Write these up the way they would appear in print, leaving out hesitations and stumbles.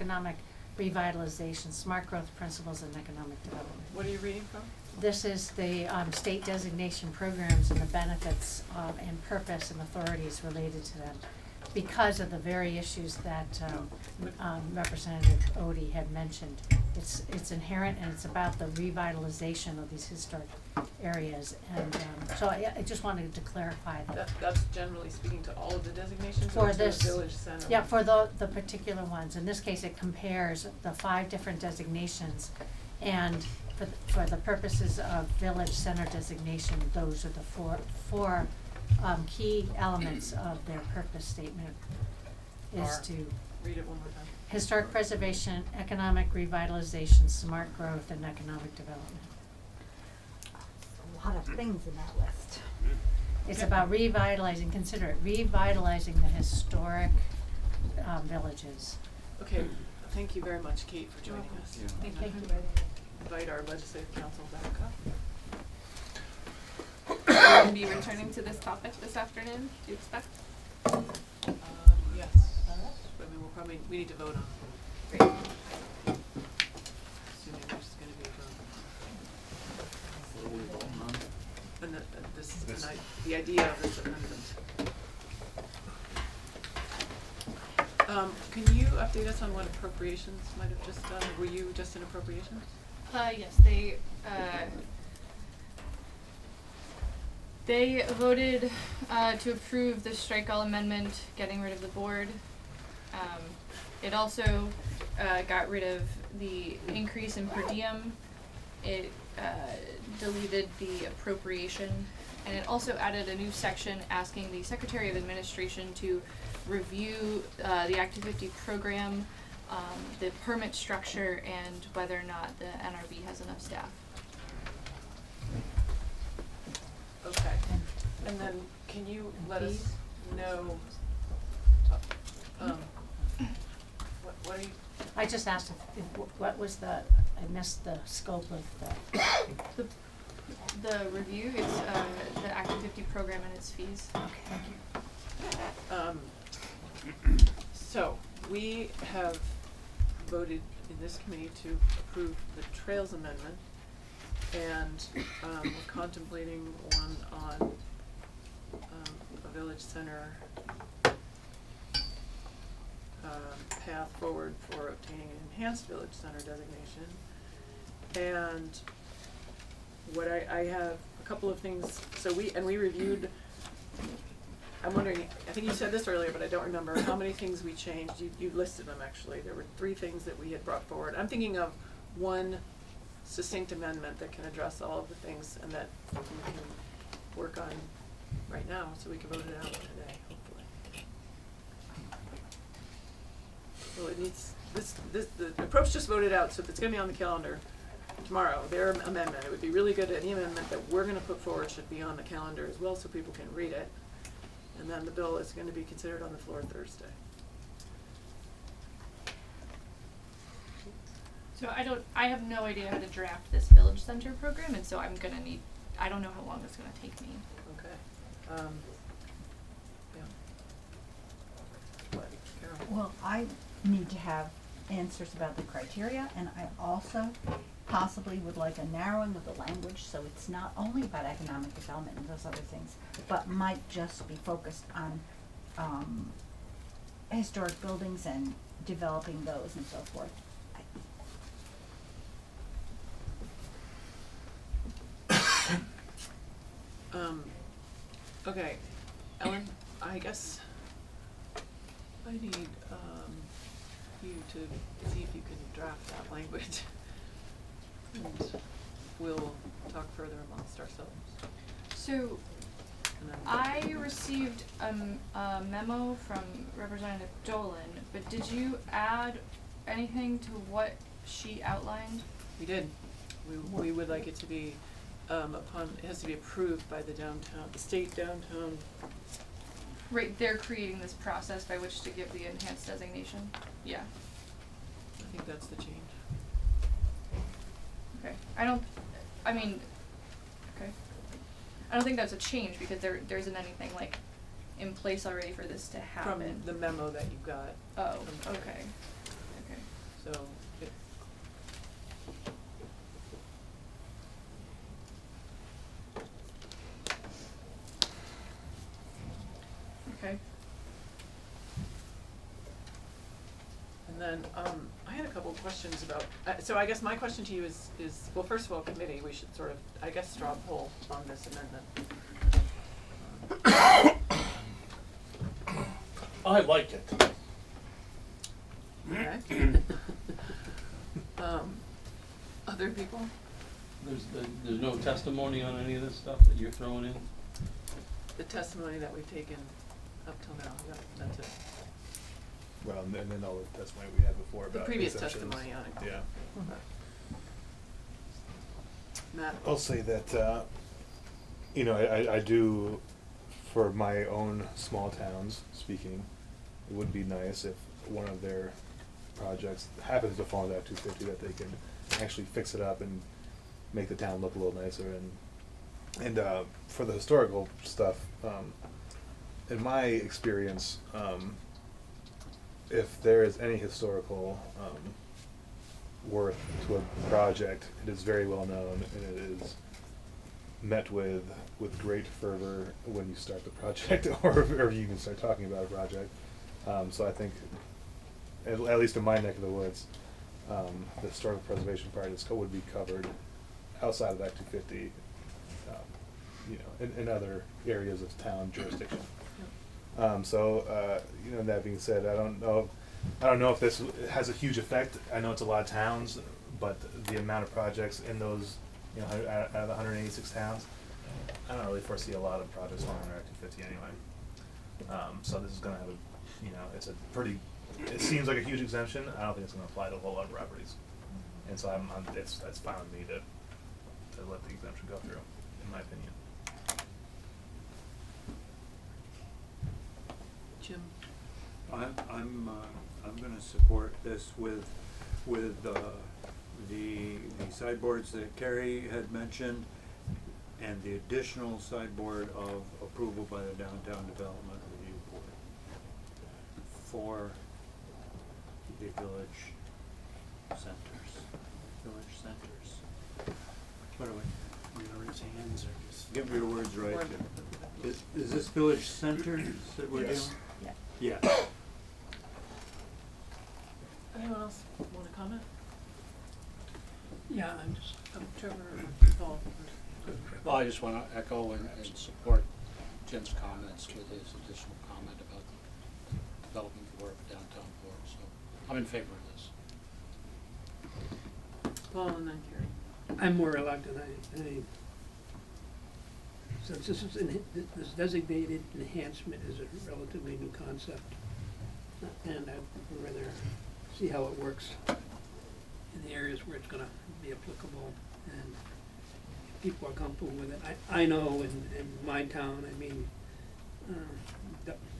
economic revitalization, smart growth principles, and economic development. What are you reading from? This is the state designation programs and the benefits and purpose and authorities related to them, because of the very issues that Representative Odie had mentioned. It's inherent, and it's about the revitalization of these historic areas, and so I just wanted to clarify that. That's generally speaking to all of the designations, For or this, the village center? yeah, for the particular ones. In this case, it compares the 5 different designations, and for the purposes of village center designation, those are the four key elements of their purpose statement, is to Read it one more time. historic preservation, economic revitalization, smart growth, and economic development. A lot of things in that list. It's about revitalizing, consider it, revitalizing the historic villages. Okay, thank you very much, Kate, for joining us. Yeah. And Thank you. invite our legislative council back up. Will you be returning to this topic this afternoon, do you expect? Yes. I mean, we need to vote on it. Great. Assuming there's gonna be a vote. What are we voting on? And the idea of this amendment. Can you update us on what appropriations might have just done? Were you just in appropriations? Yes, they voted to approve the strike all amendment, getting rid of the board. It also got rid of the increase in per diem. It deleted the appropriation, and it also added a new section asking the Secretary of Administration to review the Active 50 program, the permit structure, and whether or not the NRB has enough staff. Okay. And then can you let us know, what are you? I just asked if what was I missed the scope of The review, it's the Active 50 program and its fees. okay, thank you. So, we have voted in this committee to approve the Trails Amendment, and we're contemplating one on a village center path forward for obtaining an enhanced village center designation. And what I have a couple of things, so we reviewed, I'm wondering, I think you said this earlier, but I don't remember how many things we changed. You listed them actually. There were 3 things that we had brought forward. I'm thinking of one succinct amendment that can address all of the things and that we can work on right now, so we can vote it out today, hopefully. Well, it needs, the approach just voted out, so if it's gonna be on the calendar tomorrow, their amendment, it would be really good, any amendment that we're gonna put forward should be on the calendar as well, so people can read it. And then the bill is gonna be considered on the floor Thursday. So I have no idea how to draft this village center program, and so I don't know how long it's gonna take me. Okay. Yeah. What, Carol? Well, I need to have answers about the criteria, and I also possibly would like a narrowing of the language, so it's not only about economic development and those other things, but might just be focused on historic buildings and developing those and so forth. Okay, Ellen, I guess I need, you to see if you can draft that language. And we'll talk further amongst ourselves. So And then I received a memo from Representative Dolan, but did you add anything to what she outlined? we did. We would like it to be, it has to be approved by the state downtown. Right, they're creating this process by which to give the enhanced designation? Yeah, I think that's the change. okay. I don't think that's a change because there isn't anything like in place already for this to happen. From the memo that you got. Oh, from- okay. Okay. then, I had a couple of questions about, so I guess my question to you is, well, first of all, committee, we should sort of, I guess, straw poll on this amendment. I like it. Okay. Other people? There's no testimony on any of this stuff that you're throwing in? The testimony that we've taken up till now, that's it. Well, and then all the testimony we had before The about previous exemptions. testimony on it. Yeah. Matt? I'll say that, you know, I do, for my own small towns speaking, it would be nice if one of their projects happens to fall into Act 250, that they can actually fix it up and make the town look a little nicer. And for the historical stuff, in my experience, if there is any historical worth to a project, it is very well known, and it is met with great fervor when you start the project, or you can start talking about a project. So I think, at least in my neck of the woods, the historical preservation part would be covered outside of Act 250, you know, in other areas of town jurisdiction. You know, that being said, I don't know if this has a huge effect. I know it's a lot of towns, but the amount of projects in those, you know, out of the 186 towns, I don't really foresee a lot of projects falling under Act 250 anyway. So this is gonna have a, you know, it seems like a huge exemption. I don't think it's gonna apply to a whole lot of properties. And so that's fine with me to let the exemption go through, in my opinion. Jim? I'm gonna support this with the sideboards that Carrie had mentioned, and the additional sideboard of approval by the Downtown Development Review Board for the village centers. What do we? Raise hands or just. Get your words right. Or- Is this village centers that we're doing? Yes. Yeah. Yeah. Anyone else wanna comment? Yeah, I'm just, Trevor or Paul? well, I just wanna echo and support Jim's comments with his additional comment about the development board, downtown board, so I'm in favor of this. Paul and then Carrie. I'm more reluctant. Since this designated enhancement is a relatively new concept, and I'd rather see how it works in the areas where it's gonna be applicable, and if people are comfortable with it. I know in my town, I mean,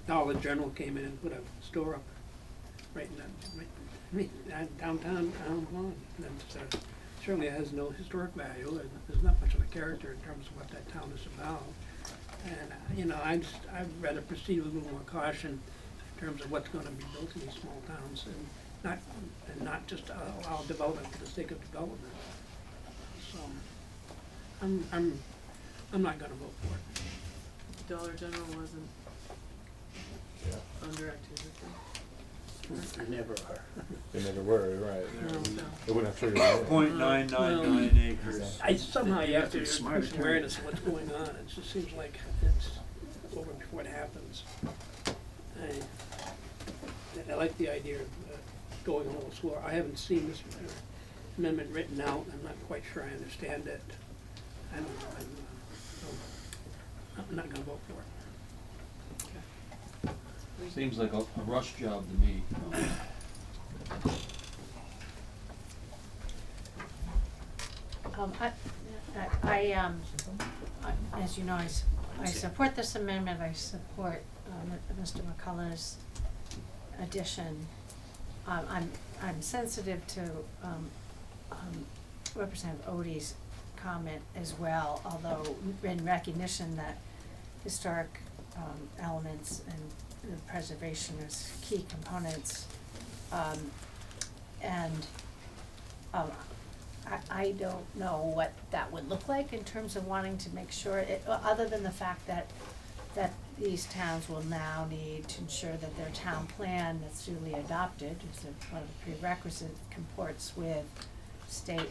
Dollar General came in and put a store up right in downtown Lawn. That's certainly has no historic value. There's not much of a character in terms of what that town is about. And, you know, I'd rather proceed with a little more caution in terms of what's gonna be built in these small towns, and not just allow development for the sake of development. So, I'm not gonna vote for it. Dollar General wasn't Yeah. under Act 250? They never are. They never were, right. No. They wouldn't have triggered it. 0.999 acres. Somehow you have to Be smart increase awareness of what's going on. It just seems like it's over before it happens. I like the idea of going a little slower. I haven't seen this amendment written out. I'm not quite sure I understand it. I don't know. I'm not gonna vote for it. Seems like a rush job to me. As you know, I support this amendment. I support Mr. McCullough's addition. I'm sensitive to Representative Odie's comment as well, although in recognition that historic elements and the preservation is key components. I don't know what that would look like in terms of wanting to make sure, other than the fact that these towns will now need to ensure that their town plan that's duly adopted, is one of the prerequisites, comports with state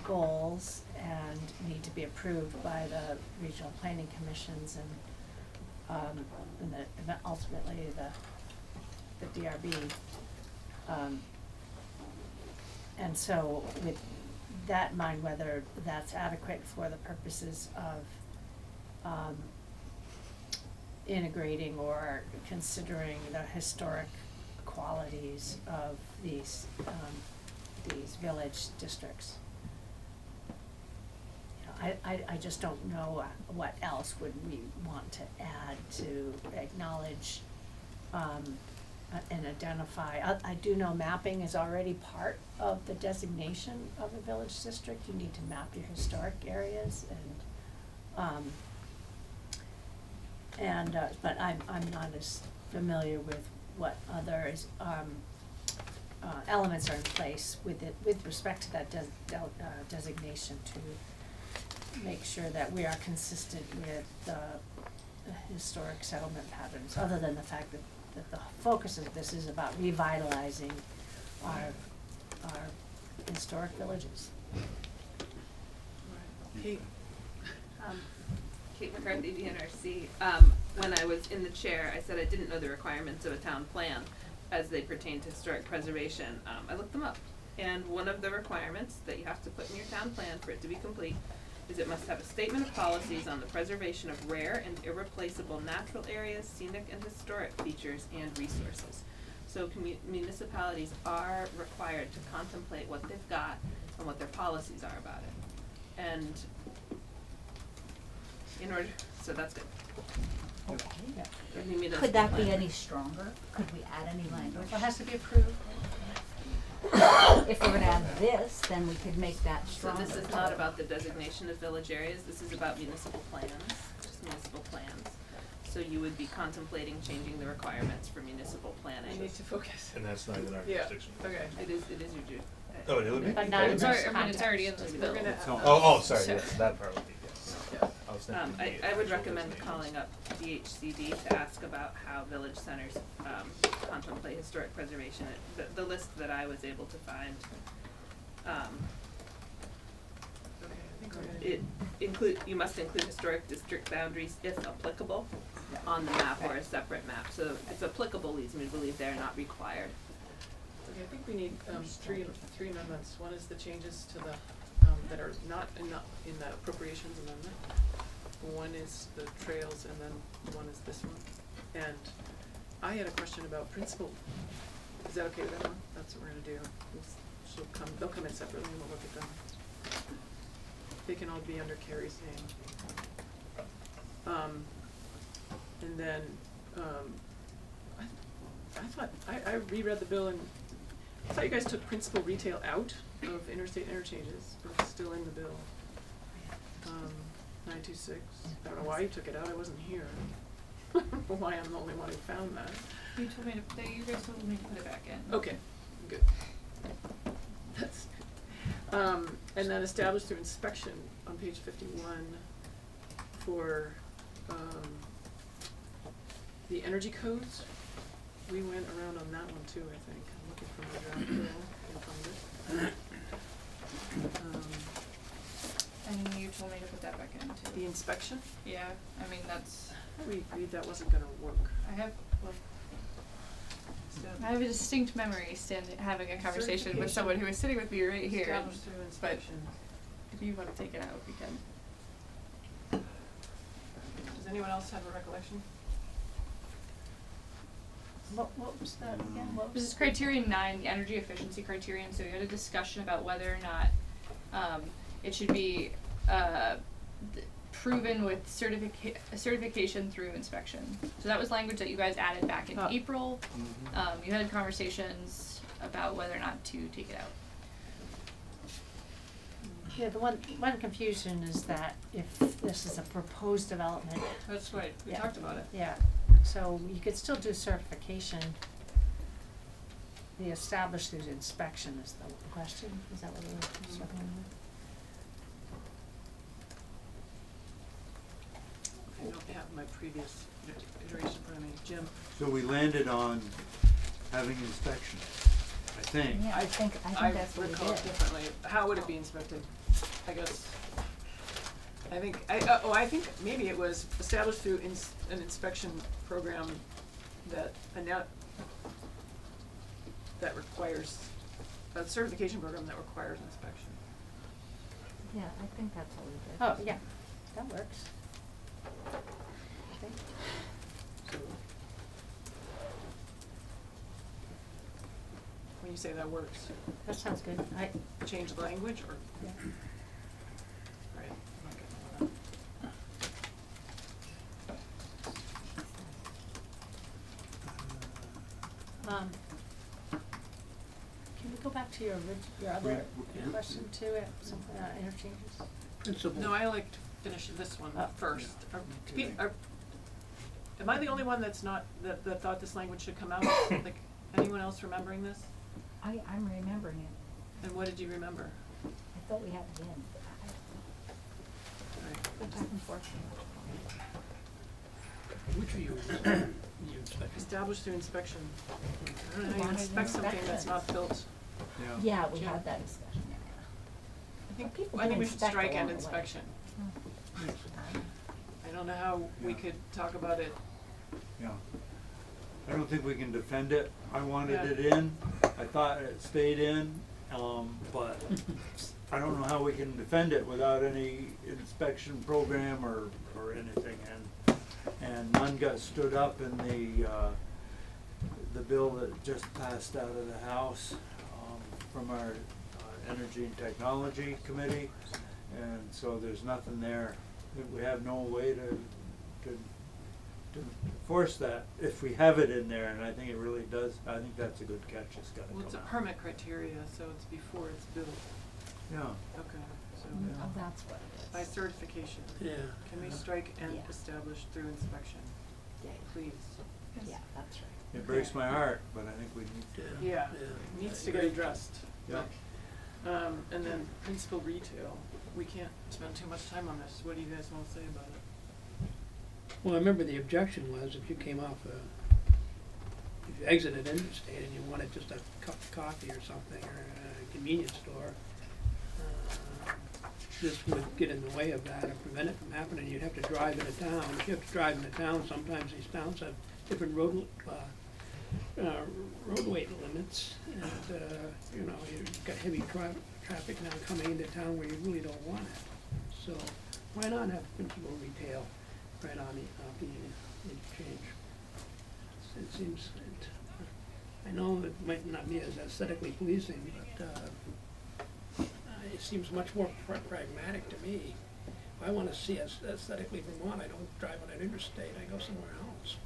goals and need to be approved by the regional planning commissions and ultimately the DRB. And so with that in mind, whether that's adequate for the purposes of integrating or considering the historic qualities of these village districts. You know, I just don't know what else would we want to add to acknowledge and identify. I do know mapping is already part of the designation of a village district. You need to map your historic areas but I'm not as familiar with what others elements are in place with respect to that designation to make sure that we are consistent with the historic settlement patterns, other than the fact that the focus of this is about revitalizing our historic villages. Kate? Kate McCarthy, DNRC. When I was in the chair, I said I didn't know the requirements of a town plan as they pertain to historic preservation. I looked them up, and one of the requirements that you have to put in your town plan for it to be complete is it must have a statement of policies on the preservation of rare and irreplaceable natural areas, scenic and historic features, and resources. So municipalities are required to contemplate what they've got and what their policies are about it. And in order, so that's good. Okay. Yeah. Could that be any stronger? Could we add any language? It has to be approved. If we're gonna add this, then we could make that So stronger. this is not about the designation of village areas, this is about municipal plans, just municipal plans. So you would be contemplating changing the requirements for municipal planning. I need to focus. And that's not in our Yeah, jurisdiction. okay. It is your due. Oh, it would be? But not in It's this already, I mean, it's already in this We're bill. gonna- Oh, sorry, So- yes, that part would be, yes. Yeah. I was thinking the I would actual recommend designations. calling up DHCD to ask about how village centers, contemplate historic preservation. The list that I was able to find, Okay, I think we're gonna. you must include historic district boundaries if applicable on the map or a separate map. So if applicable leads me to believe they're not required. Okay, I think we need three amendments. One is the changes to the that are not in the appropriations amendment. One is the trails, and then one is this one. And I had a question about principal. Is that okay with everyone? That's what we're gonna do. They'll come in separately and we'll look at them. They can all be under Carrie's name. And then, I thought, I reread the bill and I thought you guys took principal retail out of interstate interchanges, but it's still in the bill. 926, I don't know why you took it out, I wasn't here. I don't know why I'm the only one who found that. You told me you guys told me to put it back in. Okay, good. That's, and then established through inspection on page 51 for, the energy codes. We went around on that one too, I think. I'm looking for my draft bill, can't find it. And you told me to put that back in too. The inspection, Yeah, I mean, that's, we agreed that wasn't gonna work. I have a distinct memory having a conversation with someone who was sitting with me right here. Established through inspection. If you wanna take it out, we can. Does anyone else have a recollection? What was that again? What This was is criterion 9, the energy efficiency criterion, so we had a discussion about whether or not, it should be, proven with certification through inspection. So that was language that you guys added back in April. You had conversations about whether or not to take it out. Yeah, the one confusion is that if this is a proposed development, That's right, we Yeah. talked about it. yeah, so you could still do certification. The established through inspection is the question, is that what we're struggling with? I don't have my previous iteration in front of me. Jim? So we landed on having inspection, I think. Yeah, I think that's what we recall did. it differently. How would it be inspected? I guess, I think maybe it was established through an inspection program that requires, a certification program that requires inspection. Yeah, I think that's what we did. Oh, yeah, that works. Okay. So, When you say that works, That sounds good. change the language or? Yeah. Right. Okay. Can we go back to your other question too, some interchanges? principal. No, I like to finish this one Oh. first. Am I the only one that's not, that thought this language should come out? Like, anyone else remembering this? I'm remembering it. And what did you remember? I thought we had it in. Alright. Go back and forth. Which are you, you inspecting? Established through inspection. I don't know how you Wanted inspect something that's not built. Yeah, we Jim? had that discussion, yeah. I think we should inspect strike along end the way. inspection. Oh. I don't know how we Yeah. could talk about it. Yeah. I don't think we can defend it. I wanted Yeah. it in. I thought it stayed in, but I don't know how we can defend it without any inspection program or anything. And none got stood up in the bill that just passed out of the House, from our Energy and Technology Committee. And so there's nothing there. We have no way to enforce that if we have it in there, and I think it really does. I think that's a good catch. It's gotta come Well, it's a out. permit criteria, so it's before it's built. Yeah. Okay, so Oh, that's what it is. by certification. Yeah. Can we strike and Yeah. established through inspection, Yeah, please? yeah, that's right. It breaks my heart, but I think we need to. Yeah, Yeah. needs to get addressed. Yeah. And then principal retail, we can't spend too much time on this. What do you guys wanna say about it? Well, I remember the objection was if you came off if you exited interstate and you wanted just a cup of coffee or something, or a convenience store, this would get in the way of that and prevent it from happening. You'd have to drive into town. If you have to drive into town, sometimes these towns have different roadway limits, and, you've got heavy traffic now coming into town where you really don't want it. So why not have principal retail right on the interchange? It seems, I know it might not be as aesthetically pleasing, but, it seems much more pragmatic to me. If I wanna see aesthetically Vermont, I don't drive on an interstate, I go somewhere else.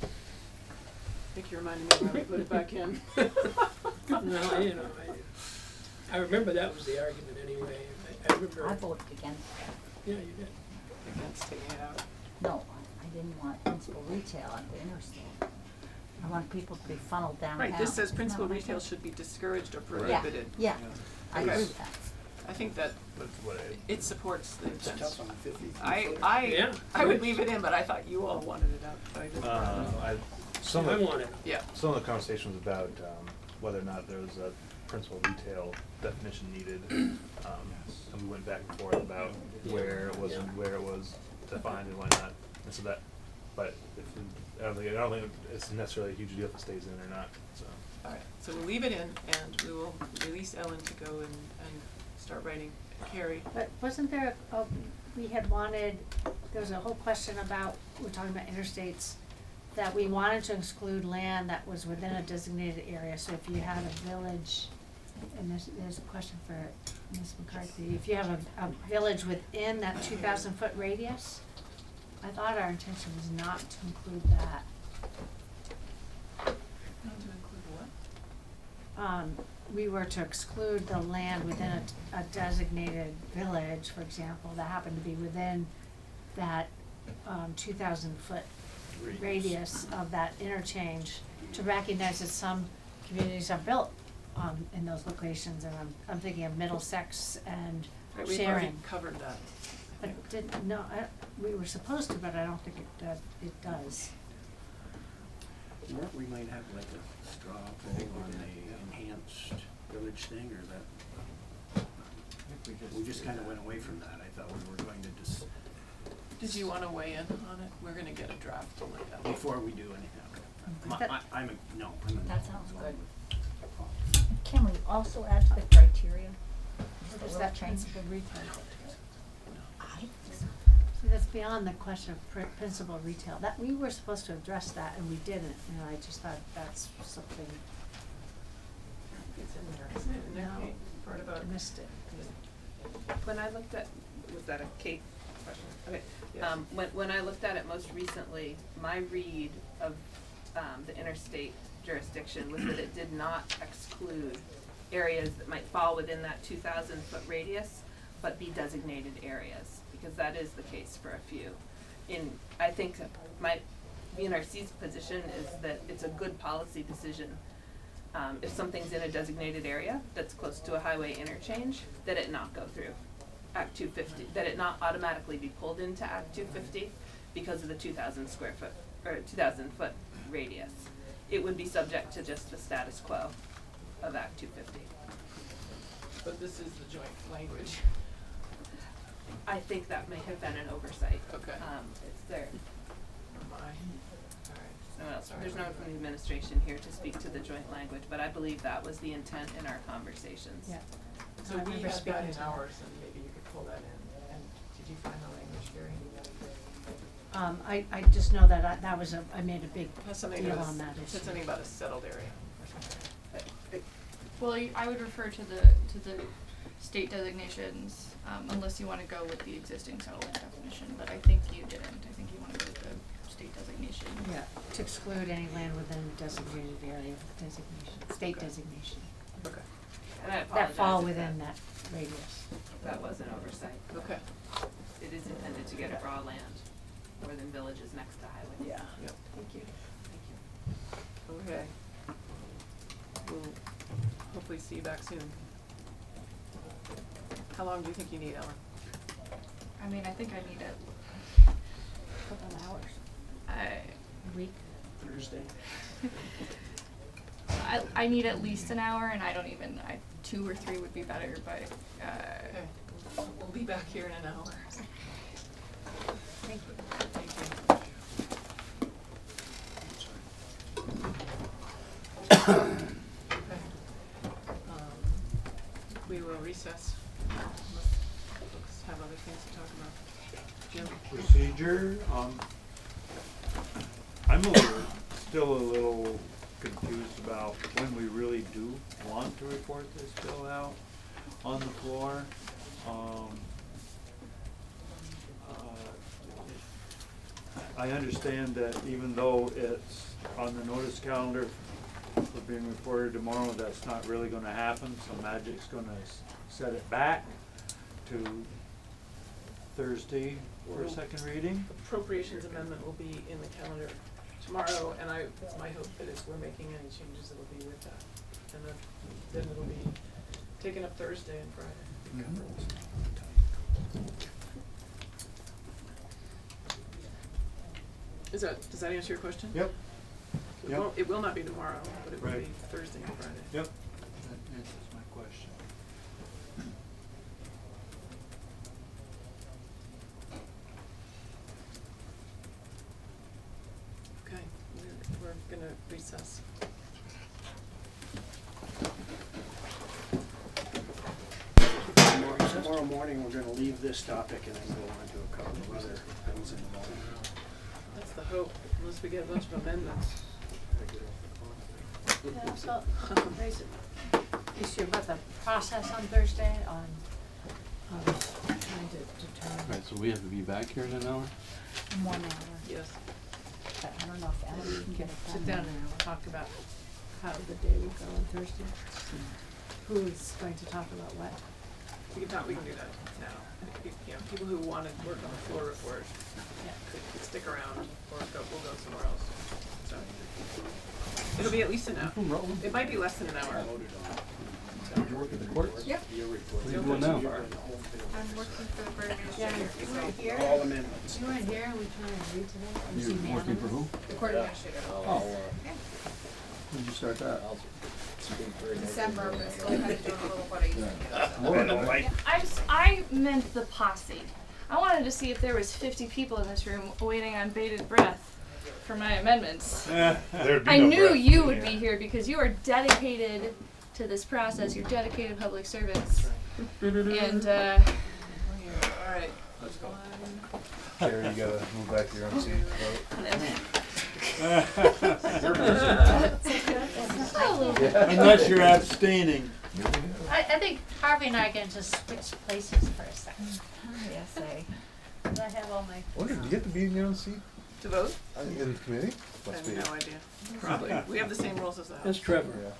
I think you reminded me why we put it back in. No, I remember that was the argument anyway. I remember. I voted against that. Yeah, you did. Against taking it out. No, I didn't want principal retail at the interstate. I want people to be funneled downtown. Right, this says Isn't principal that what I retail said? should be discouraged or Yeah, prohibited. yeah, I Okay. agree with that. I think that That's what it supports the It's intent. tough on 50 feet. I would leave it in, but I thought you all wanted it out. I just- Some I of the, want it. Yeah, some of the conversation was about whether or not there was a principal retail definition needed, and we went back and forth about where it was and where it was defined and why not. And so that, but if I don't think it's necessarily a huge deal if it stays in or not. So alright, so we'll leave it in and we will release Ellen to go and start writing. Carrie, But wasn't there, we had wanted, there was a whole question about, we're talking about interstates, that we wanted to exclude land that was within a designated area, so if you had a village, and there's a question for Ms. McCarthy, if you have a village within that 2,000-foot radius, I thought our intention was not to include that. not to include what? We were to exclude the land within a designated village, for example, that happened to be within that 2,000-foot radius of that interchange, to recognize that some communities are built in those locations, and I'm thinking of Middlesex and Right, we've already Sharon. covered that, I We were supposed to, but I don't think it does. We might have like a straw poll on the enhanced village thing, or that, we just kinda went away from that. I thought we were going to just, Did you wanna weigh in on it? We're gonna get a draft to look at. before we do anything. I'm a. That sounds good. Can we also add to the criteria? Just a Is little that change? principal retail? I, See, that's beyond the question of principal retail. That, we were supposed to address that and we didn't, and I just thought that's something, It's in there, isn't it? In that No. part about. missed it. When I looked at, was that a Kate question? Okay, Yes. when I looked at it most recently, my read of, the interstate jurisdiction was that it did not exclude areas that might fall within that 2,000-foot radius, but be designated areas, because that is the case for a few. I think my VNRC's position is that it's a good policy decision, if something's in a designated area that's close to a highway interchange, that it not go through Act 250, that it not automatically be pulled into Act 250 because of the 2,000-foot radius. It would be subject to just the status quo of Act 250. But this is the joint language. I think that may have been an oversight. Okay. It's there. Alright. No one else. Sorry There's no one about from the that. administration here to speak to the joint language, but I believe that was the intent in our conversations. Yeah. So I we remember had speaking that in to that. ours, and maybe you could pull that in, and did you find the language, Gary? I just know that I made a big Has something deal about on that said issue. something about a settled area or something. Well, I would refer to the state designations, unless you wanna go with the existing settlement definition, but I think you didn't. I think you wanna go with the state designation. Yeah, to exclude any land within designated area designation, state Okay. designation. Okay. And I apologize That fall if within that radius. that was an oversight. Okay. It is intended to get at raw land, more than villages next to highway. Yeah. Yep. Thank you. Okay. We'll hopefully see you back soon. How long do you think you need, Ellen? I mean, I think I need it, Couple of hours, I a week. Thursday. I need at least an hour, and I don't even, 2 or 3 would be better, but, Okay. We'll be back here in an hour. Thank you. Thank you. Okay. We will recess unless folks have other things to talk about. Jim? Procedure, I'm still a little confused about when we really do want to report this bill out on the floor. I understand that even though it's on the notice calendar for being reported tomorrow, that's not really gonna happen, so Magic's gonna set it back to Thursday for a second reading. Appropriations amendment will be in the calendar tomorrow, and it's my hope that if we're making any changes, it'll be with that. And then it'll be taken up Thursday and Friday. Does that answer your question? Yep. It will not be tomorrow, but it will Right. be Thursday and Friday. Yep. That answers my question. Okay, we're gonna recess. Tomorrow morning, we're gonna leave this topic and then go on to a couple of other things in the morning. That's the hope, unless we get a bunch of amendments. Yeah, so, raise an issue about the process on Thursday on, trying to determine Right, so we have to be back here in an hour? 1 hour. Yes. but I don't know if Ellen can get it done. Sit down and talk about how the day will go on Thursday. Who's going to talk about what? We can do that now. You know, people who wanna work on the floor report Yeah. could stick around or we'll go somewhere else. So, it'll be at least an hour. It might be less than an hour. You work at the courts? Yep. What are you doing now? I'm working for the Borough Yeah, Administrator. you weren't here. All amendments. You weren't here, and we trying to read today. It was You're working for who? The Court Administrator. Oh. When'd you start that? December, but still kind of doing a little what I used to do. Lord, I meant the posse. I wanted to see if there was 50 people in this room waiting on bated breath for my amendments. There'd be I no knew breath. you would Yeah. be here because you are dedicated to this process. You're dedicated public servants. And Alright. Let's go. Jerry, you gotta move back to your own seat. Unless you're abstaining. I think Harvey and I are going to switch places for a second. Yes, I. I have all my. Wonder, do you get to be in your own seat To vote? in the committee? I Must have be. no idea. Probably. We have the same rules as the That's House. Trevor. Yeah.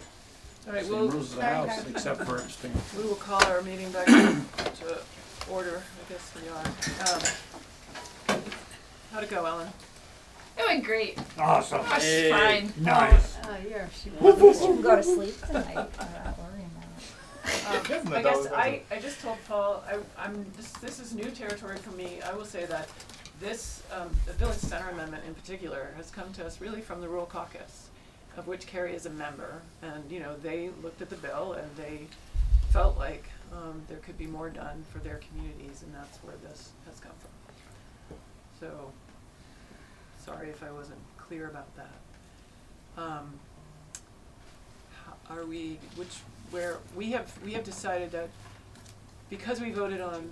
Alright, Same we'll, rules of the house, except for abstain. we will call our meeting back to order. I guess we are. How'd it go, Ellen? it went great. Awesome. I was fine. Nice. You're. You can go to sleep tonight without worrying about it. I guess I just told Paul, this is new territory for me. I will say that this, the Village Center Amendment in particular, has come to us really from the Rural Caucus, of which Carrie is a member. And, you know, they looked at the bill and they felt like there could be more done for their communities, and that's where this has come from. So, sorry if I wasn't clear about that. Are we, we have decided that because we voted on,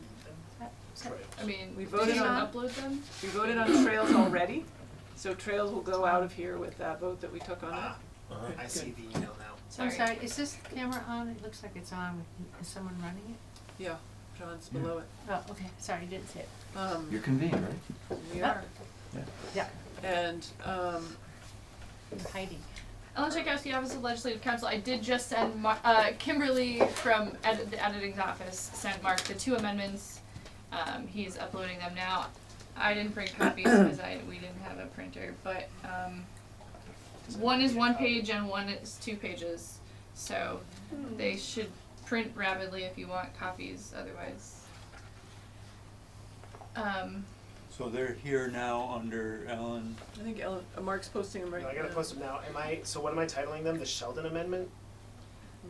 I mean, We voted did you on- upload them? we voted on trails already, so trails will go out of here with that vote that we took on it. I see the email now. I'm sorry, is this camera on? It looks like it's on. Is someone running it? Yeah, John's below it. Oh, okay, sorry, didn't see it. You're convened, right? We are. Yeah. And, You're hiding. Ellen Czajkowski, Office of Legislative Counsel. I did just send Kimberly from the editing's office sent Mark the 2 amendments. He's uploading them now. I didn't bring copies because we didn't have a printer, but one is 1 page and one is 2 pages. So they should print rapidly if you want copies. Otherwise, So they're here now under Ellen. I think Mark's posting them right now. I gotta post them now. So what am I titling them? The Sheldon Amendment?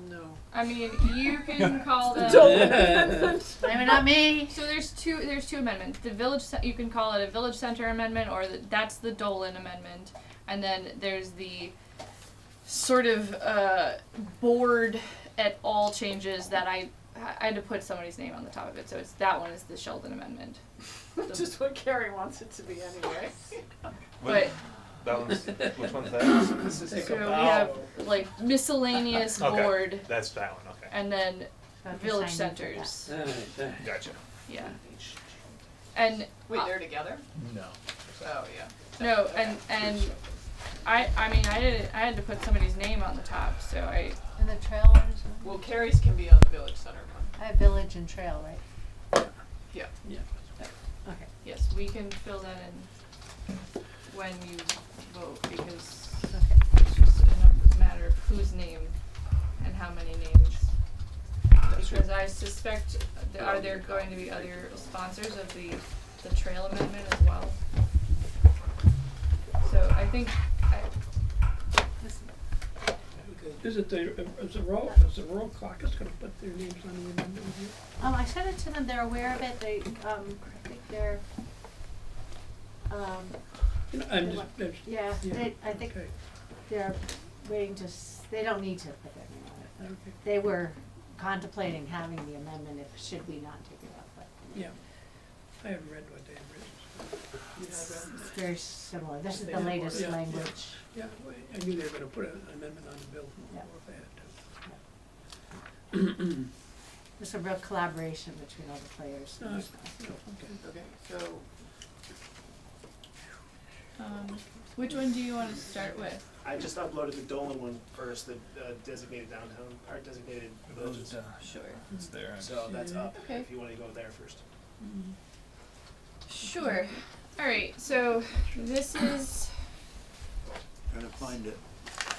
No. I mean, you can call them. Blame it on me. So there's two amendments. The you can call it a village center amendment, or that's the Dolan amendment, and then there's the sort of board et al. Changes that I had to put somebody's name on the top of it. So that one is the Sheldon amendment. Which is what Carrie wants it to be anyway. But That one's, which one's that? This is so we have like miscellaneous Okay. board, That's that one, okay. and then So I guess village I need to do centers. Gotcha. Yeah, and Wait, they're together? No. Oh, yeah. no, and I mean I had to put somebody's name on the top, so I. And the trail one is on? Well, Carrie's can be on the Village Center one. I have village and trail, right? Yeah. Okay. Yes, we can fill that in when you vote, because Okay. it's just a matter of whose name and how many names. Because I suspect, are there going to be other sponsors of the trail amendment as well? So I think, Is the rural caucus gonna put their names on the amendment with you? I sent it to them, they're aware of it, they, I think they're, You know, I'm just, yeah, yeah, they, I think okay, they're waiting to, they don't need to put their name on it, okay, but they were contemplating having the amendment if, should we not take it up, but yeah. I haven't read what they have written. You had it's that? very similar, this is They the have one, latest yeah, yeah. language. Yeah, well, I knew they were gonna put an amendment on the bill Yeah. if they had to. It's a real collaboration between all the players. Okay. Okay, so, which one do you want to start with? I just uploaded the Dolan one first, the designated downtown, or designated villages. Sure. It's there. So that's up, Okay. if you wanna go there first. Sure. All right. So this is Trying to find it.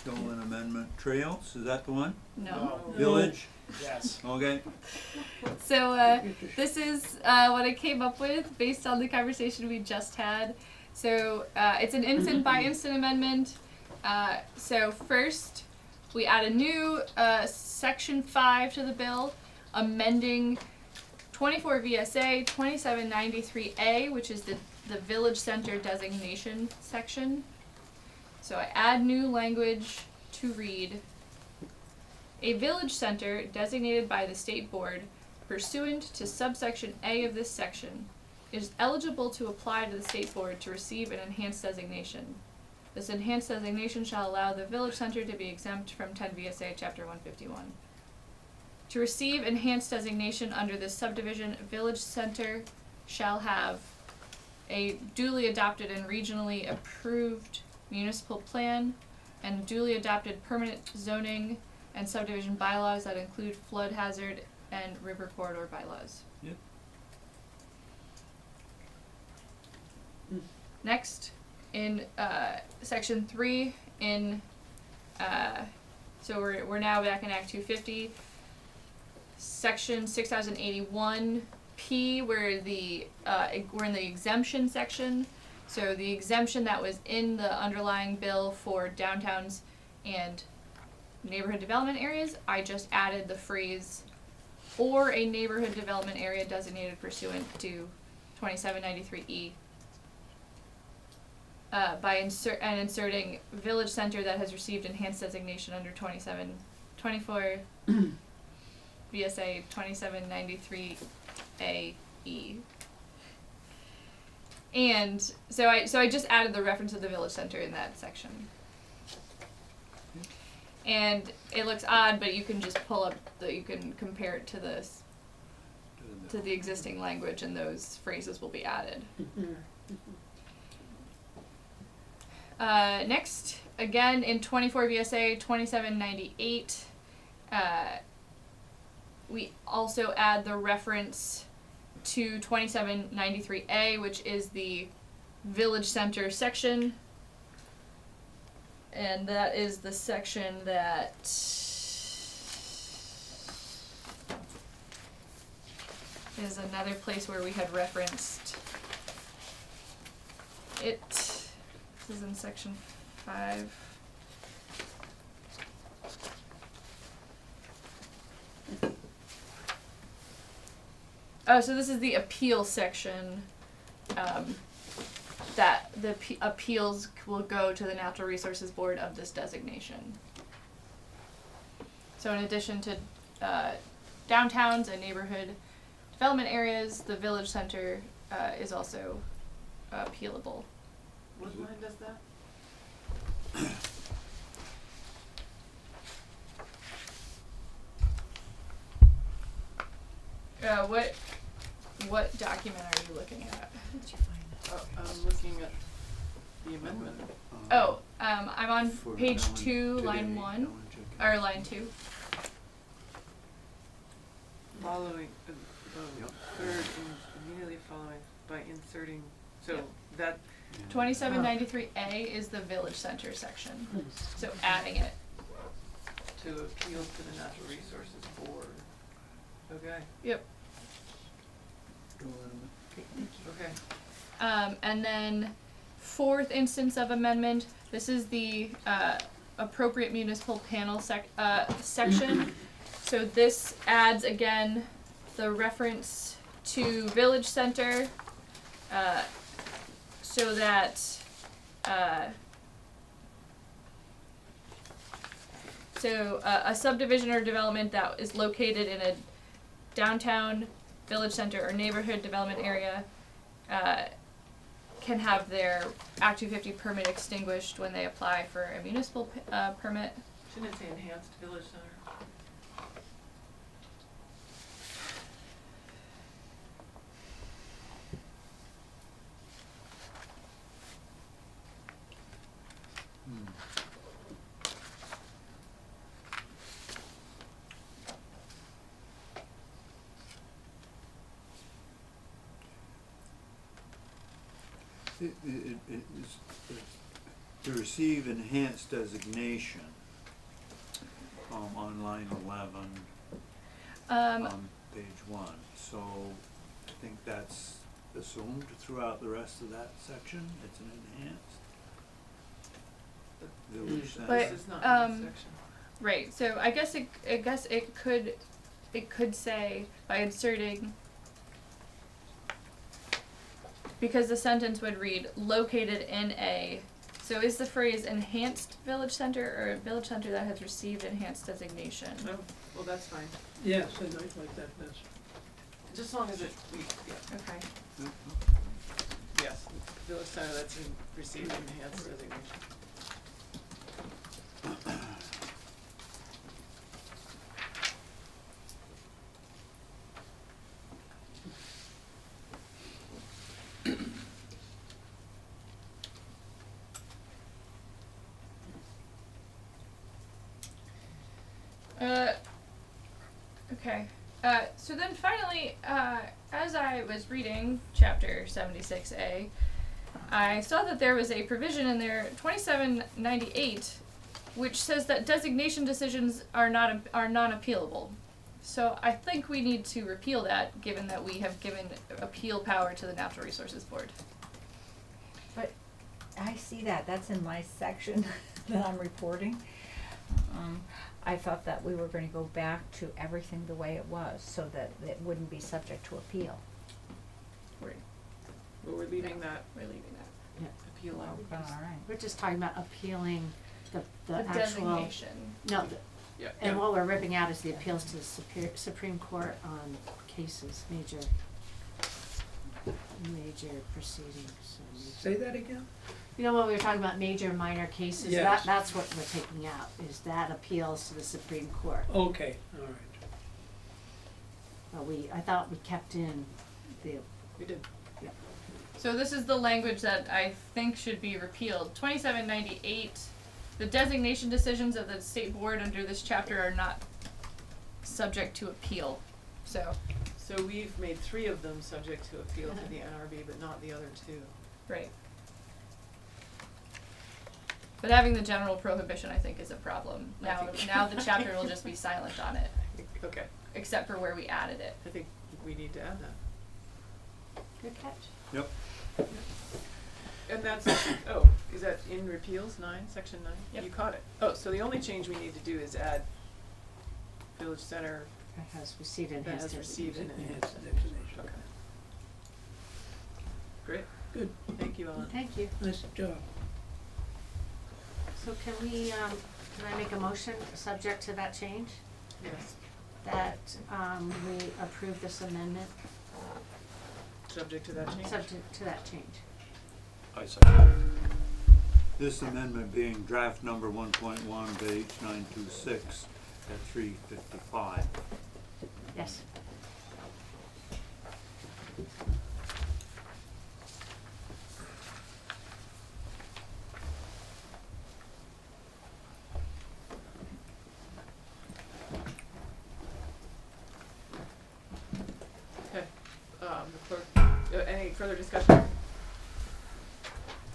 Dolan amendment, trails, is that the one? No. Village, Yes. okay, So this is what I came up with based on the conversation we just had. So it's an instant by instant amendment. So first, we add a new section 5 to the bill, amending 24 VSA 2793A, which is the village center designation section. So I add new language to read: a village center designated by the state board pursuant to subsection A of this section is eligible to apply to the state board to receive an enhanced designation. This enhanced designation shall allow the village center to be exempt from 10 VSA chapter 151. To receive enhanced designation under this subdivision, village center shall have a duly adopted and regionally approved municipal plan and duly adopted permanent zoning and subdivision bylaws that include flood hazard and river corridor bylaws. Yep. Next, in section 3, in so we're now back in Act 250, section 6081 P, we're in the exemption section. So the exemption that was in the underlying bill for downtowns and neighborhood development areas, I just added the phrase or a neighborhood development area designated pursuant to 2793E by inserting village center that has received enhanced designation under 24 VSA 2793AE. And so I just added the reference to the village center in that section. And it looks odd, but you can just pull up you can compare it to the existing language, and those phrases will be added. Next, again in 24 VSA 2798, we also add the reference to 2793A, which is the village center section, and that is the section that is another place where we had referenced it. This is in section 5. Oh, so this is the appeal section, that the appeals will go to the Natural Resources Board of this designation. So in addition to downtowns and neighborhood development areas, the village center is also appealable. What line does that? What document are you looking at? Did you find that? I'm looking at the amendment. I'm on page 2, line 1, or line 2. Following, third, immediately following by inserting, so Yep. that, 2793A is the village center section. So adding it. to appeal to the Natural Resources Board. Okay, Yep. okay. And then fourth instance of amendment, this is the appropriate municipal panel section. So this adds again the reference to village center, so that a subdivision or development that is located in a downtown, village center, or neighborhood development area can have their Act 250 permit extinguished when they apply for a municipal permit. Shouldn't it say enhanced village center? to receive enhanced designation, on line 11, on page 1. So I think that's assumed throughout the rest of that section. It's an enhanced village center. But, This is not in this section. Right, so I guess it could say by inserting, because the sentence would read located in a, so is the phrase enhanced village center or a village center that has received enhanced designation? Oh, well, that's fine. Yes, I like that, that's, Just as long as yeah, Okay. yes, village center that's received enhanced designation. Okay. So then finally, as I was reading chapter 76A, I saw that there was a provision in there, 2798, which says that designation decisions are non-appealable. So I think we need to repeal that, given that we have given appeal power to the Natural Resources Board. But I see that, that's in my section that I'm reporting. I thought that we were gonna go back to everything the way it was, so that it wouldn't be subject to appeal. We're But we're leaving that we're leaving that. appeal Oh, out. all right. We're just talking about appealing the The actual, designation. no, Yeah. and what we're ripping out is the appeals to the Supreme Court on cases, major proceedings. say that again? You know, when we were talking about major, minor cases, Yes. that's what we're taking out, is that appeals to the Supreme Court. Okay, all right. But I thought we kept in the, We did. So this is the language that I think should be repealed. 2798, the designation decisions of the state board under this chapter are not subject to appeal. So, So we've made 3 of them subject to appeal to the NRB, but not the other 2. right. But having the general prohibition, I think, is a problem. Now the chapter will just be silent on it, Okay, except for where we added it. I think we need to add that. good catch. Yep. And that's, is that in repeals, 9, section 9? Yep. You caught it. Oh, so the only change we need to do is add village center That has received that enhanced has received an designation. enhanced Enhanced designation. designation. Okay. Great, Good, thank you, Ellen. Thank you. nice job. So can I make a motion subject to that change? Yes, That, we approve this amendment, subject to that change. subject to that change. I second. This amendment being draft number 1.1, page 926 at 355. Yes. Okay, the clerk, any further discussion?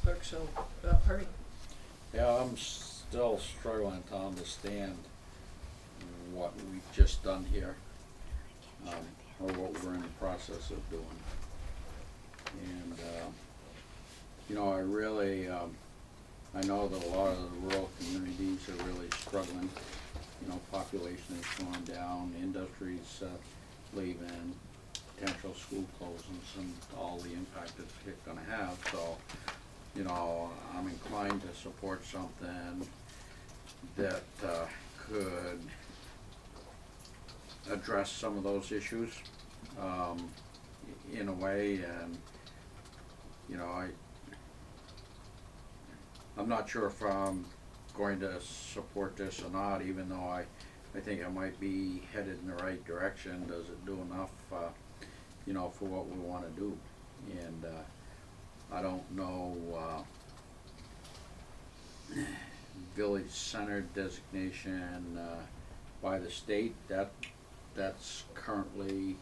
Clerk shall, hurry. Yeah, I'm still struggling to understand what we've just done here, or what we're in the process of doing. And, you know, I really, I know that a lot of the rural communities are really struggling. You know, population is going down, industries leaving, potential school closings, and all the impact it's gonna have, so, you know, I'm inclined to support something that could address some of those issues in a way, and, you know, I'm not sure if I'm going to support this or not, even though I think it might be headed in the right direction. Does it do enough, you know, for what we wanna do? And I don't know, village center designation by the state, that's currently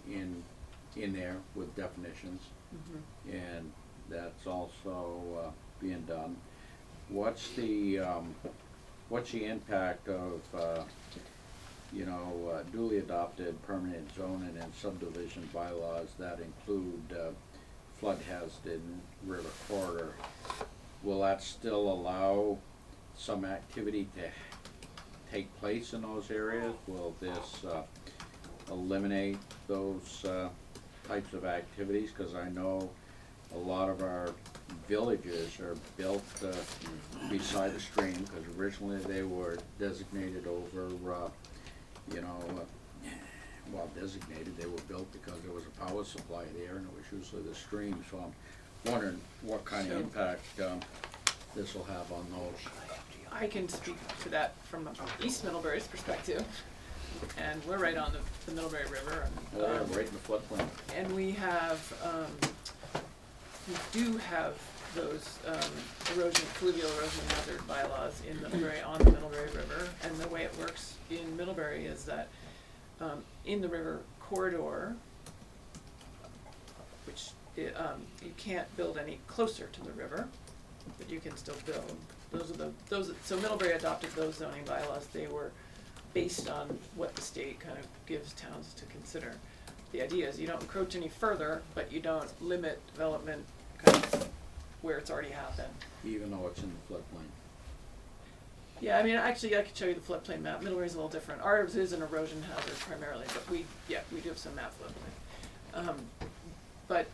in there with definitions, Mm-hmm. and that's also being done. what's the impact of, duly adopted permanent zoning and subdivision bylaws that include, flood hazard and river corridor? Will that still allow some activity to take place in those areas? Will this, eliminate those, types of activities? Cause I know a lot of our villages are built, beside a stream, cause originally they were designated over, designated, they were built because there was a power supply there and it was usually the stream, so I'm wondering what kind of So- impact, this will have on those. I can speak to that from East Middlebury's perspective, and we're right on the Middlebury River, and, Oh, yeah, right in the floodplain. and we do have those, fluvial erosion hazard bylaws in Middlebury, on the Middlebury River, and the way it works in Middlebury is that, in the river corridor, which, you can't build any closer to the river, but you can still build. So Middlebury adopted those zoning bylaws. They were based on what the state kind of gives towns to consider. The idea is you don't encroach any further, but you don't limit development kind of where it's already happened. Even though it's in the floodplain. Yeah, I mean, actually, I could show you the floodplain map. Middlebury's a little different. Ours is an erosion hazard primarily, but we do have some map floodplain. But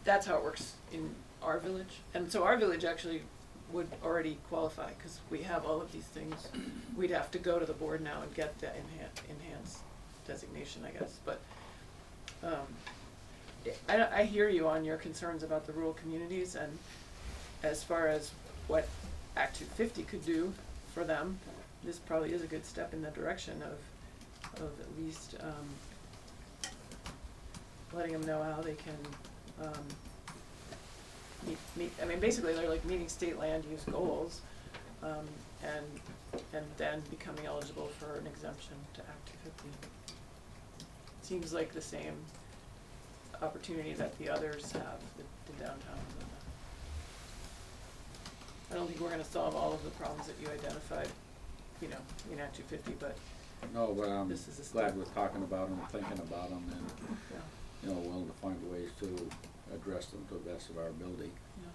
that's how it works in our village. And so our village actually would already qualify, because we have all of these things. We'd have to go to the board now and get the enhanced designation, I guess, but, I hear you on your concerns about the rural communities, and as far as what Act 250 could do for them, this probably is a good step in the direction of at least, letting them know how they can, I mean, basically, they're like meeting state land use goals, and then becoming eligible for an exemption to Act 250. Seems like the same opportunity that the others have, the downtown. I don't think we're gonna solve all of the problems that you identified, in Act 250, but No, but I'm this is a glad step. we're talking about them, thinking about them, and, Yeah. willing to find ways to address them to the best of our ability.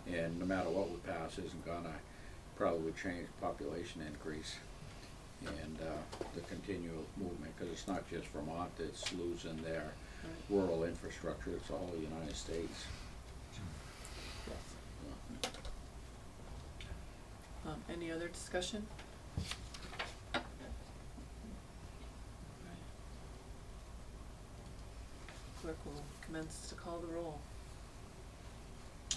Yeah. And no matter what we pass isn't gonna probably change population increase and, the continual movement, cause it's not just Vermont that's losing their Right. rural infrastructure, it's the whole United States. Yes. Any other discussion? Right. Clerk will commence to call the roll.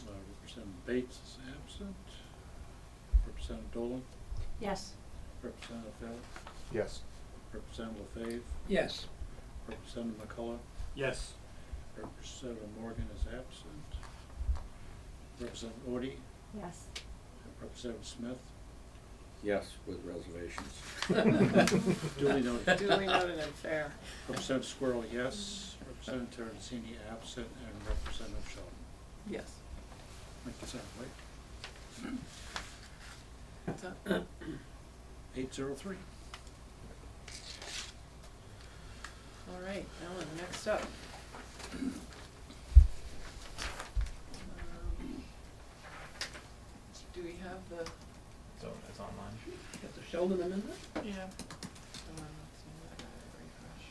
Representative Bates is absent. Representative Dolan, Yes. Representative Feld, Yes. Representative LaFave, Yes. Representative McCullough, Yes. Representative Morgan is absent. Representative Odie, Yes. Representative Smith, Yes, with reservations. duly noted. Duly noted and fair. Representative Squirrel, yes. Representative Terracini absent, and Representative Sheldon. Yes. Make this out, right? What's that? 803. All right, Ellen, next up. Do we have the? So it's online. Got the Sheldon amendment? Yeah. Let's see, I gotta refresh.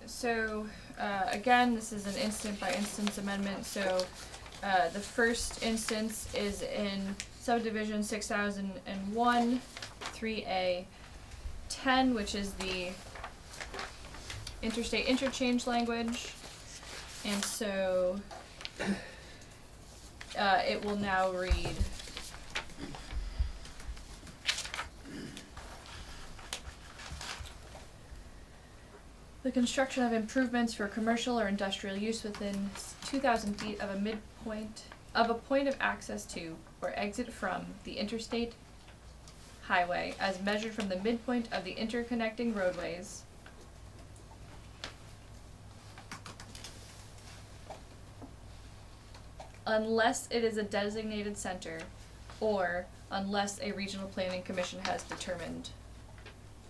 So, again, this is an instant by instance amendment, so, the first instance is in subdivision 6001, 3A 10, which is the interstate interchange language, and so, it will now read, The construction of improvements for commercial or industrial use within 2,000 feet of a point of access to or exit from the interstate highway as measured from the midpoint of the interconnecting roadways unless it is a designated center or unless a regional planning commission has determined,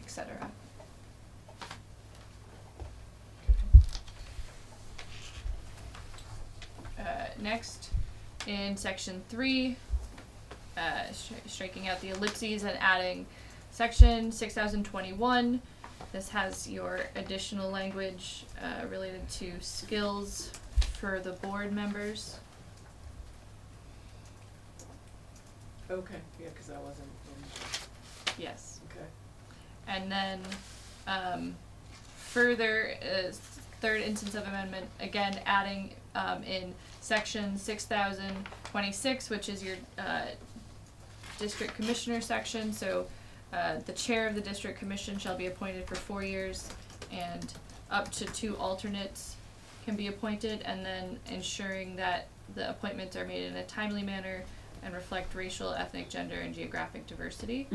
etc. Next, in section 3, striking out the ellipses and adding section 6021. This has your additional language related to skills for the board members. Okay, yeah, cause that wasn't in, Yes. okay. And then further, third instance of amendment, again adding in section 6026, which is your district commissioner section. So the chair of the district commission shall be appointed for 4 years, and up to 2 alternates can be appointed, and then ensuring that the appointments are made in a timely manner and reflect racial, ethnic, gender, and geographic diversity.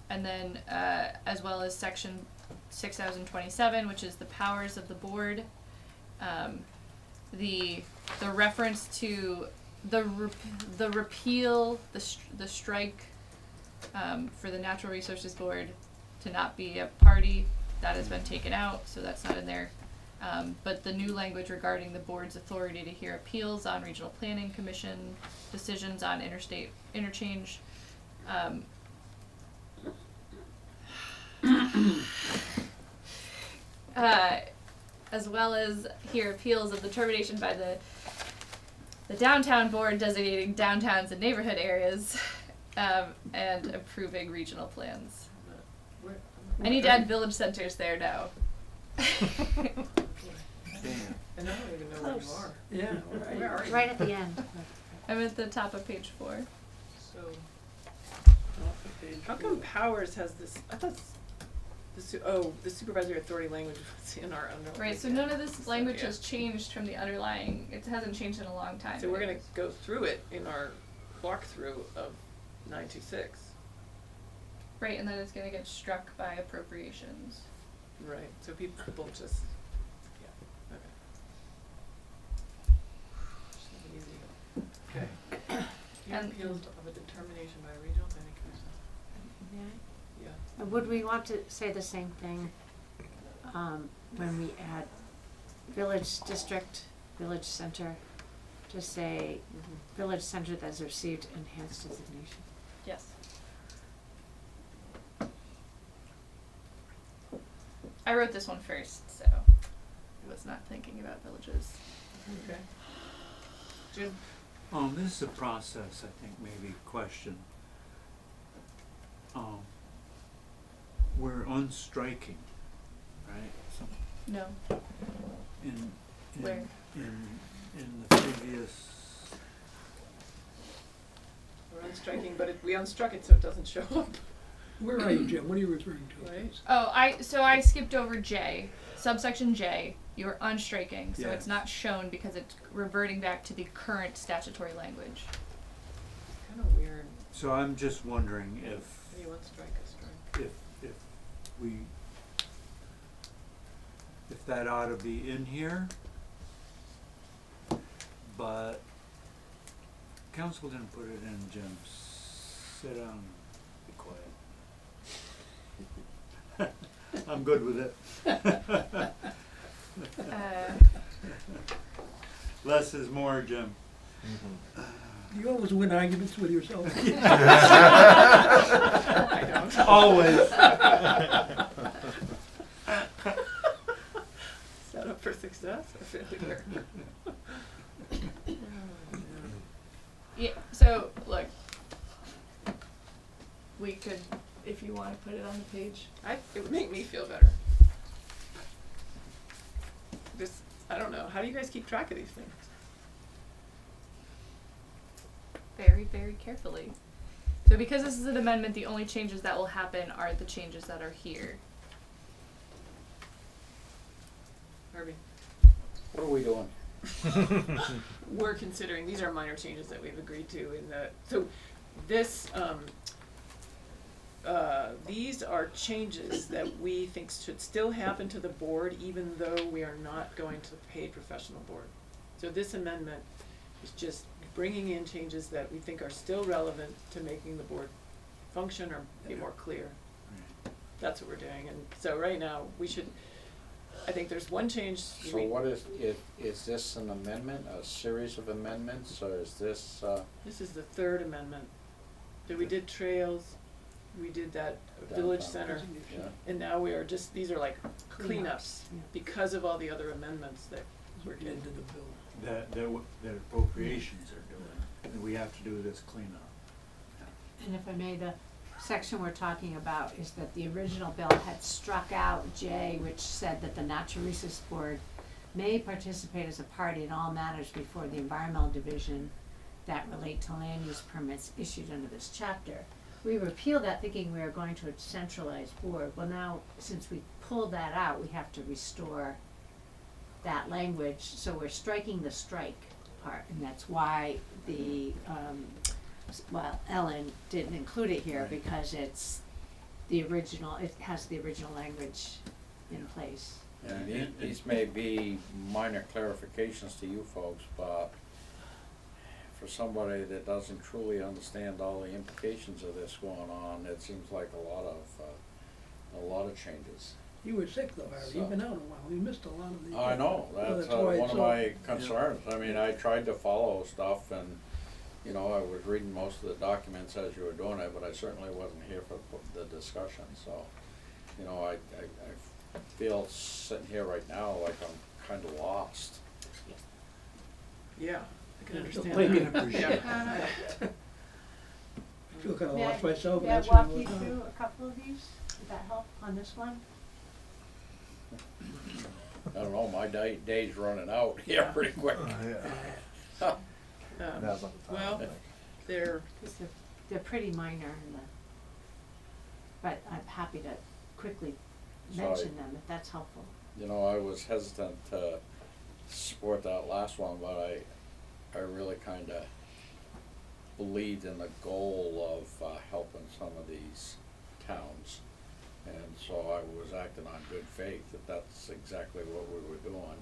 And then, as well as section 6027, which is the powers of the board. The reference to the repeal, the strike for the Natural Resources Board to not be a party, that has been taken out, so that's not in there. But the new language regarding the board's authority to hear appeals on regional planning commission decisions on interstate interchange. As well as hear appeals of the termination by the downtown board designating downtowns and neighborhood areas, and approving regional plans. I need to add village centers there now. And I don't even know where you are. Yeah, Where are you? Right at the end. I'm at the top of page 4. So, off the page. how come Powers has this, I thought the supervisory authority language was in our underlying. Right, so none of this language yeah. has changed from the underlying, it hasn't changed in a long time. So we're gonna go through it in our walkthrough of 926. Right, and then it's gonna get struck by appropriations. Right, so people just, yeah, okay. Just make it easy. Okay. Hear And- appeals of a determination by a regional planning commission. Yeah. Would we want to say the same thing when we add village district, village center, to say village center that has received enhanced designation? Yes. I wrote this one first, so I was not thinking about villages. Okay. Jim? This is a process, I think, maybe question. We're unstriking, right? So No. in Where? in the previous, We're unstriking, but we unstruck it so it doesn't show up, Where are you, Jim? What are you referring to? right? Oh, I skipped over J, subsection J. You're unstriking, so it's Yes. not shown because it's reverting back to the current statutory language. It's kinda weird. so I'm just wondering How do you unstrike a strike? if that ought to be in here, but council didn't put it in, Jim. Sit down, be quiet. I'm good with it. Less is more, Jim. You always win arguments with yourself. I don't. Always. Set up for success or failure? Yeah, so look, we could, if you want to put it on the page. It would make me feel better. Just, I don't know, how do you guys keep track of these things? Very, very carefully. So because this is an amendment, the only changes that will happen are the changes that are here. Harvey. What are we doing? We're considering, these are minor changes that we've agreed to in the, so this, these are changes that we think should still happen to the board even though we are not going to paid professional board. So this amendment is just bringing in changes that we think are still relevant to making the board function or be more clear. That's what we're doing, and so right now, we should, I think there's one change. So what is this an amendment, a series of amendments, or is this, This is the third amendment. So we did trails, we did that village Downtown. center, yeah? and now we are just, these are like cleanups Cleanups, yeah. because of all the other amendments that we're Into getting. the bill. That appropriations are doing, and we have to do this cleanup. And if I may, the section we're talking about is that the original bill had struck out J, which said that the Natural Resources Board may participate as a party in all matters before the Environmental Division that relate to land use permits issued under this chapter. We repealed that thinking we were going to a centralized board. Well, now, since we pulled that out, we have to restore that language, so we're striking the strike part, and that's why the, well, Ellen didn't include it here Right. because it's the original, it has the original language in place. And these may be minor clarifications to you folks, but for somebody that doesn't truly understand all the implications of this going on, it seems like a lot of changes. You were sick though, Harvey, So- you've been out a while, you missed a lot of the. I know, Well, that's why one it's of so- my concerns. I mean, I tried to follow stuff and, you know, I was reading most of the documents as you were doing it, but I certainly wasn't here for the discussion, so, you know, I feel sitting here right now like I'm kinda lost. Yeah, I can understand I that. can appreciate Yeah. I feel kinda May I- lost myself, May I that's walk what you I'm through a couple of these? Would that help on this one? I don't know, my day's running out here Yeah. pretty quick. Now's not the time, I Well, think. they're, Cause they're pretty minor in the, but I'm happy to quickly Sorry. mention them if that's helpful. You know, I was hesitant to support that last one, but I really kinda believed in the goal of helping some of these towns. And so I was acting on good faith that that's exactly what we were doing.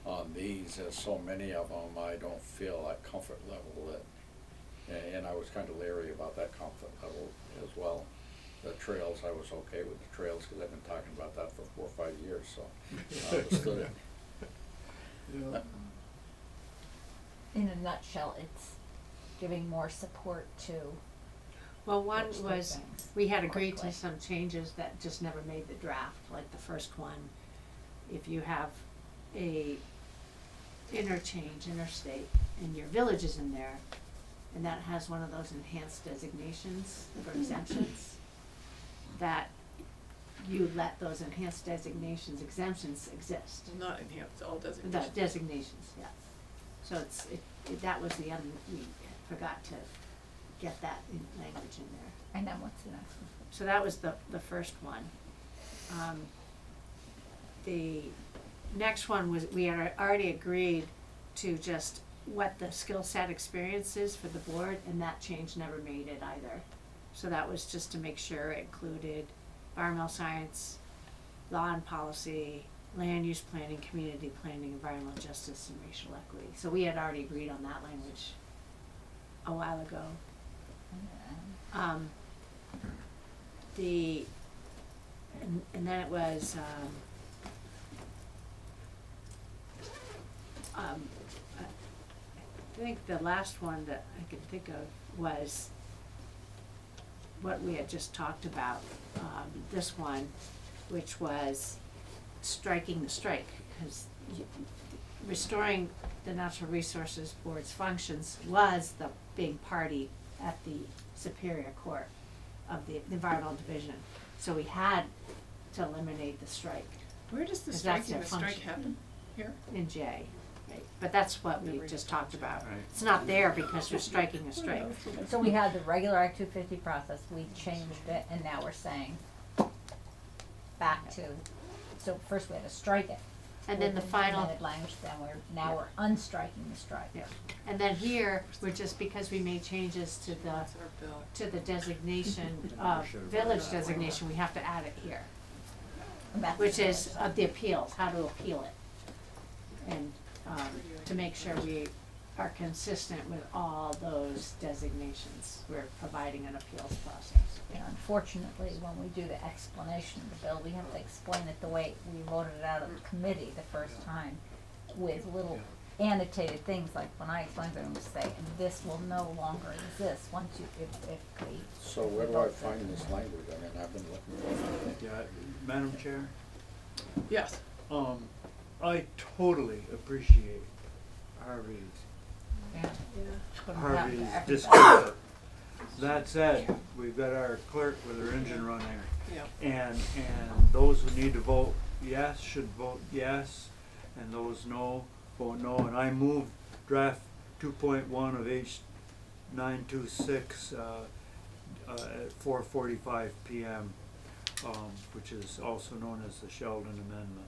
On these, there's so many of them, I don't feel that comfort level that, and I was kinda leery about that comfort level as well. The trails, I was okay with the trails, cause I've been talking about that for 4 or 5 years, so I understood it. In a nutshell, it's giving more support to, Well, one Those two was, things we had agreed to quickly. some changes that just never made the draft, like the first one. If you have a interchange, interstate, and your village is in there, and that has one of those enhanced designations or exemptions, that you let those enhanced designations, exemptions exist. not enhanced, all The designations. designations, yeah. So that was the we forgot to get that in language in there. and then what's the next one? So that was the first one. The next one was, we had already agreed to just what the skill set experience is for the board, and that change never made it either. So that was just to make sure it included environmental science, law and policy, land use planning, community planning, environmental justice, and racial equity. So we had already agreed on that language a while ago. And then it was, I think the last one that I could think of was what we had just talked about, this one, which was striking the strike, because restoring the Natural Resources Board's functions was the big party at the Superior Court of the Environmental Division. So we had to eliminate the strike Where does the 'Cause that's striking their the strike function. happen? Here? in J, right? But that's what we Never just even talked about. Right. It's not there because we're striking a strike. So we had the regular Act 250 process, we changed it, and now we're saying back to, so first we had to strike it. And then the final, Implemented language, then now we're unstriking the strike. yeah, and then here, we're just, because we made changes to the, That's our bill. to the designation, village designation, we have to add it here, which is the appeals, how to appeal it. And, to make sure we are consistent with all those designations, we're providing an appeals process. Yeah, unfortunately, when we do the explanation of the bill, we have to explain it the way we voted it out of the committee the first time, with little annotated things, like when I explained it, I would say, this will no longer exist once you, if we. So where do I find this language? I mean, I've been looking for it. Yeah, Madam Chair, Yes. I totally appreciate Harvey's Yeah. Put 'em down Harvey's to everybody. disclosure. That said, we've got our clerk with her engine running, Yeah. and those who need to vote yes should vote yes, and those no, vote no, and I move draft 2.1 of H 926 at 4:45 p.m., which is also known as the Sheldon Amendment.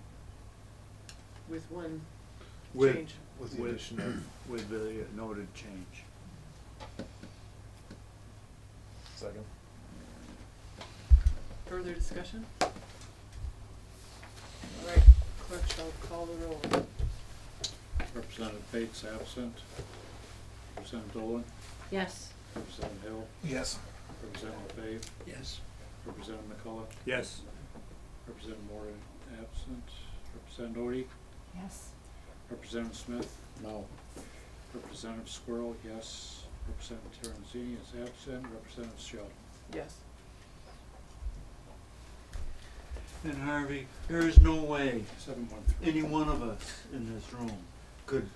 With one With- change. With the addition of With the noted change. second. Further discussion? All right, clerk shall call the roll. Representative Bates absent. Representative Dolan. Yes. Representative Hill. Yes. Representative Fave. Yes. Representative McCullough. Yes. Representative Moore absent. Representative Odie. Yes. Representative Smith. No, Representative Squirrel, yes. Representative Terenzini is absent. Representative Sheldon. Yes. And Harvey, there is no way 713. any one of us in this room could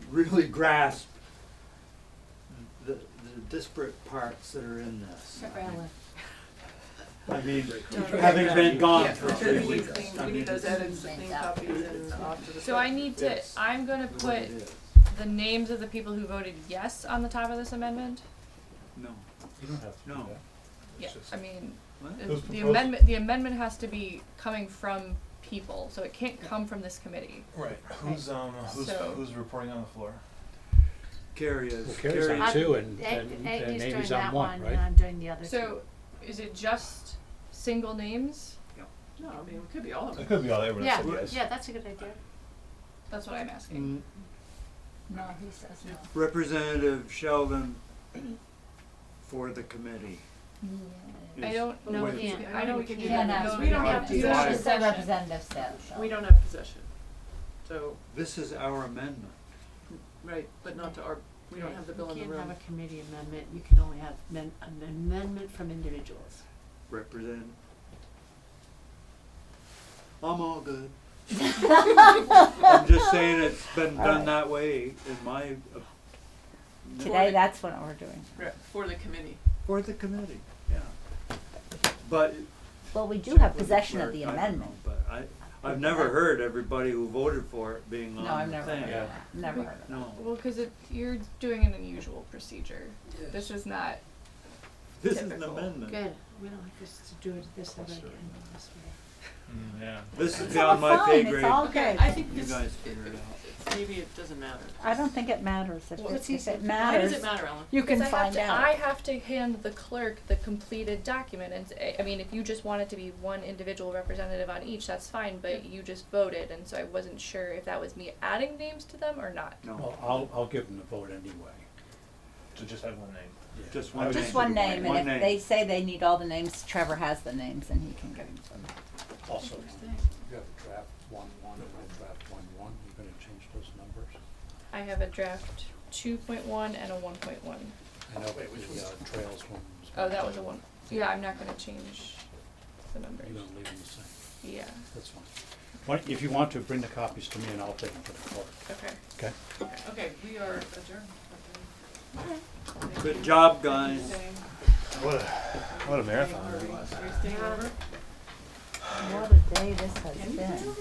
really grasp the disparate parts that are in this. I mean, having been gone Yeah, through we it. need clean, we need those edits, clean copies and off to the. So I clerk. need to, Yes. I'm gonna The way put it is. the names of the people who voted yes on the top of this amendment. No. You don't have to do No. that. Yeah, just- I mean, What? It was the proposed- the amendment has to be coming from people, so it can't come from this committee. Right. Who's So- who's reporting on the floor? Carrie is. Well, Carrie's on I'm- two and Amy's doing Amy's that on one, one, and right? I'm doing the other two. So, is it just single names? No, I mean, it could be all of It them. could be all everyone Yeah, said yes. yeah, that's a good idea. That's what I'm asking. No, he says no. Representative Sheldon for the committee. I is- don't know. Wait. if can't- you- I I don't don't. think you we can do that don't- because you we don't don't have have to. You don't have possession. Just say possession. representative Shell. We don't have possession. So, This is our amendment. right, but not to our, we don't have the bill in the You room. can't have a committee amendment, you can only have an amendment from individuals. Represent. I'm all good. I'm just saying it's been done Alright. that way in my, Today, that's what we're doing. Right, for the committee. for the committee, yeah. But. Well, we do check have with possession of clerk, the I don't amendment. know, But I've never heard everybody who voted for it being on No, I've the never thing. heard of that. Never heard of that. No, Well, because you're doing an unusual procedure. This is not. this is an Typical. amendment. Good, we don't have to do it this way again, this way. Yeah. This is It's all beyond my pay fine, grade. it's all Okay, good. I think You this, guys figure it out. maybe it doesn't matter. I don't think it matters. If Well, it Why matters, does it matter, Ellen? you can Because find out. I have to hand the clerk the completed document, and I mean, if you just want it to be one individual representative on each, that's fine. But you just voted, and so I wasn't sure if that was me adding names to them or not. No, Well, I'll give them the vote anyway. To just have one name. just I one would name. Just one name, One and if name. they say they need all the names, Trevor has the names and he can give them to them. Also, you have a draft 1-1 and a draft 1-1. You're gonna change those numbers? I have a draft 2.1 and a 1.1. I know, but the trails one was. Oh, that was a 1. Yeah, I'm not going to change the numbers. You're gonna leave them the same. Yeah. That's fine. If you want to, bring the copies to me and I'll take them to the clerk. Okay. Okay? Okay, we are adjourned. Good job, guys. What a marathon it was. Are you staying over? What a day this has been.